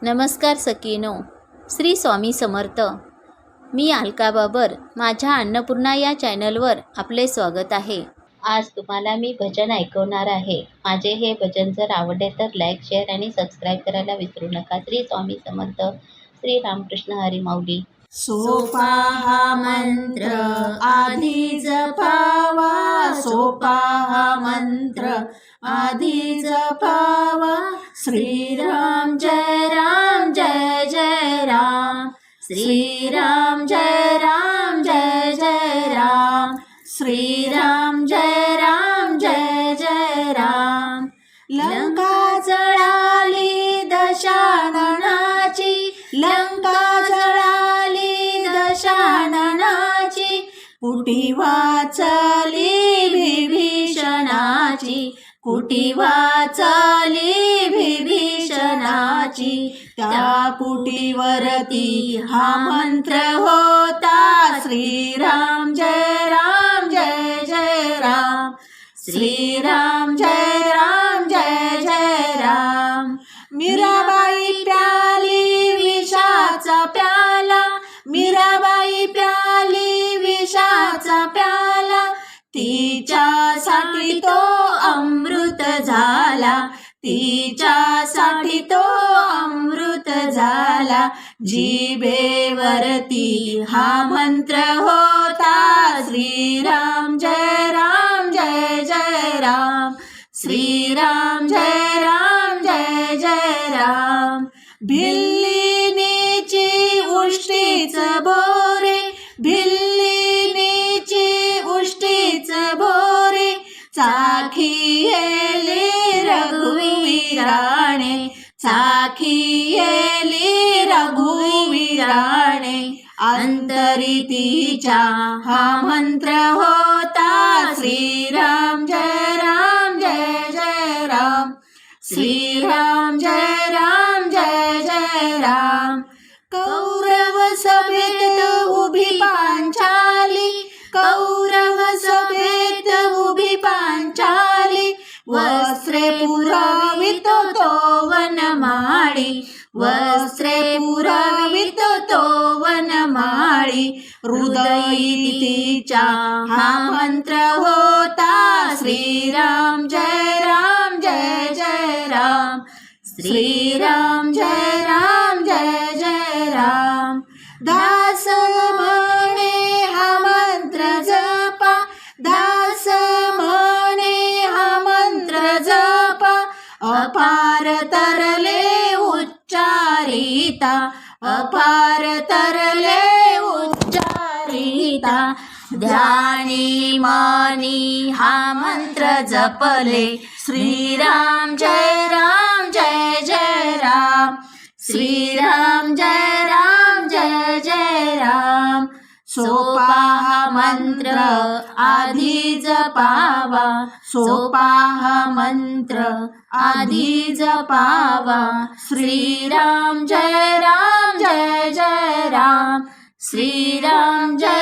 नमस्कार सखीनो, श्री स्वामी समर्थ. मी अलका बाबर. माझ्या अन्नपूर्णा या चॅनलवर आपले स्वागत आहे. आज तुम्हाला मी भजन ऐकवणार आहे. माझे हे भजन जर आवडले तर लाईक, शेअर आणि सबस्क्राईब करायला विसरू नका. श्री स्वामी समर्थ. श्री रामकृष्ण हरी माऊली. सोपा हा मंत्र आधी जपावा, सोपा हा मंत्र आधी जपावा. श्रीराम जय राम जय जय राम, श्रीराम जय राम जय जय राम, श्रीराम जय राम जय जय राम. लंका जळाली दशाननाची, लंका जळाली दशाननाची, कुटी वाचली विभीषणाची, कुटी वाचली विभीषणाची. त्या कुटीवरती हा मंत्र होता, श्रीराम जय राम जय जय राम, श्रीराम जय राम जय जय राम. मीराबाई प्याली विषाचा प्याला, मीराबाई प्याली विषाचा प्याला. तिच्यासाठी तो अमृत झाला, तिच्यासाठी तो अमृत झाला. जिभेवरती हा मंत्र होता, श्रीराम जय राम जय जय राम, श्रीराम जय राम जय जय राम. भिल्लिनीची उष्टीच बोरे, भिल्लिनीची उष्टीच बोरे, चाखियेली रघुवीराणे, चाखियेली रघुवीराणे. अंतरितीचा हा मंत्र होता, श्रीराम जय राम जय जय राम, श्रीराम जय राम जय जय राम. कौरव सभेत उभी पांचाली, कौरव सभेत उभी पांचाली. वस्त्रे पुरवितो तो वनमाळी, वस्त्रे पुरवितो तो वनमाळी. हृदयी तिच्या हा मंत्र होता, श्रीराम जय राम जय जय राम, श्रीराम जय राम जय जय राम. दास म्हणे हा मंत्र जपा, दास म्हणे हा मंत्र जपा. अपार तरले उच्चारिता, अपार तरले उच्चारिता. ध्यानी मनी हा मंत्र जपले, श्रीराम जय राम जय जय राम, श्रीराम जय राम जय जय राम. सोपा हा मंत्र आधी जपावा, सोपा हा मंत्र आधी जपावा. श्रीराम जय राम जय जय राम, श्रीराम जय